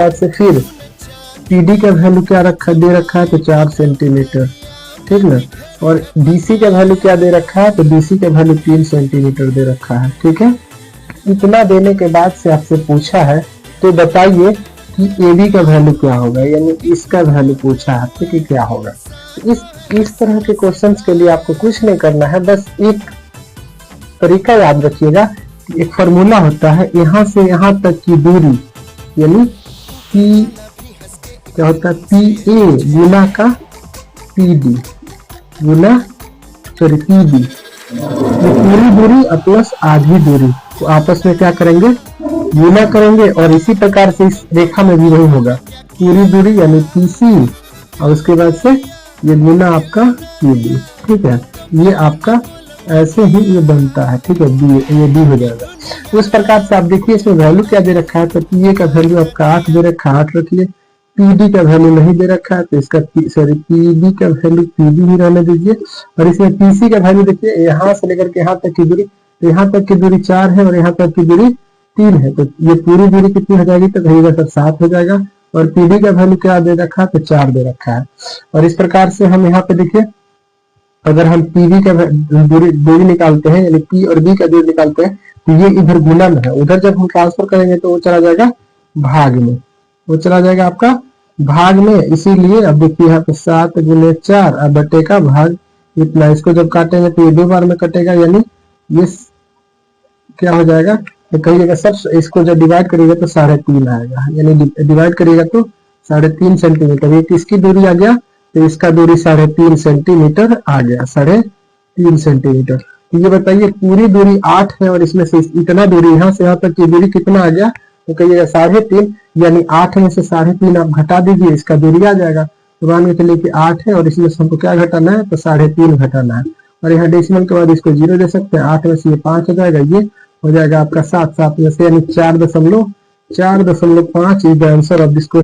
बाद से फिर पीडी का वैल्यू क्या दे रखा है, तो 4 सेंटीमीटर, ठीक ना। और बीसी का वैल्यू क्या दे रखा है, तो बीसी का वैल्यू 3 सेंटीमीटर दे रखा है, ठीक है। इतना देने के बाद से आपसे पूछा है तो बताइए कि एबी का वैल्यू क्या होगा, यानी इसका वैल्यू पूछा है आपसे कि क्या होगा। इस तरह के क्वेश्चंस के लिए आपको कुछ नहीं करना है, बस एक तरीका याद रखिएगा कि एक फॉर्मूला होता है, यहाँ से यहाँ तक की दूरी यानी पी क्या होता है, पी ए गुना का पी डी गुना पी बी, ये पूरी दूरी प्लस आधी दूरी को आपस में क्या करेंगे, गुना करेंगे। और इसी प्रकार से इस रेखा में भी वही होगा, पूरी दूरी यानी पी सी और उसके बाद से ये गुना आपका पी डी, ठीक है। ये आपका ऐसे ही ये बनता है, ठीक है, ये डी हो जाएगा। उस प्रकार से आप देखिए इसमें वैल्यू क्या दे रखा है, तो पी ए का वैल्यू आपका 8 दे रखा है, 8 रखिए। पीडी का वैल्यू नहीं दे रखा है तो इसका पीडी का वैल्यू पीडी ही रहने दीजिए। और इसमें पीसी का वैल्यू देखिए, यहाँ से लेकर के यहाँ तक की दूरी, तो यहाँ तक की दूरी 4 है और यहाँ तक की दूरी 3 है, तो ये पूरी दूरी कितनी हो जाएगी, तो कहिएगा सर 7 हो जाएगा। और पीडी का वैल्यू क्या दे रखा है, तो 4 दे रखा है। और इस प्रकार से हम यहाँ पे देखिए, अगर हम पीवी का दूरी निकालते हैं यानी पी और बी का दूरी निकालते हैं, तो ये इधर गुणन है, उधर जब हम ट्रांसफर करेंगे तो वो चला जाएगा भाग में, वो चला जाएगा आपका भाग में। इसीलिए अब देखिए यहाँ पे 7 गुने 4 अब बटे का भाग इतना, इसको जब काटेंगे तो ये 2 बार में कटेगा, यानी ये क्या हो जाएगा, तो कहिएगा सब इसको जब डिवाइड करिएगा तो 3.5 आएगा, यानी डिवाइड करिएगा तो 3.5 सेंटीमीटर। ये किसकी दूरी आ गया, तो इसका दूरी 3.5 सेंटीमीटर आ गया, 3.5 सेंटीमीटर। तो ये बताइए पूरी दूरी 8 है और इसमें से इतना दूरी यहाँ से यहाँ तक की दूरी कितना आ गया, तो कहिएगा 3.5, यानी 8 में से 3.5 आप घटा दीजिए, इसका दूरी आ जाएगा। तो मान के चलिए कि 8 है और इसमें से हमको क्या घटाना है, तो 3.5 घटाना है। और यहाँ डेसिमल के बाद इसको 0 दे सकते हैं, 8 में से ये 5 हो जाएगा, ये हो जाएगा आपका 7 में से यानी 4.5 is the answer of this.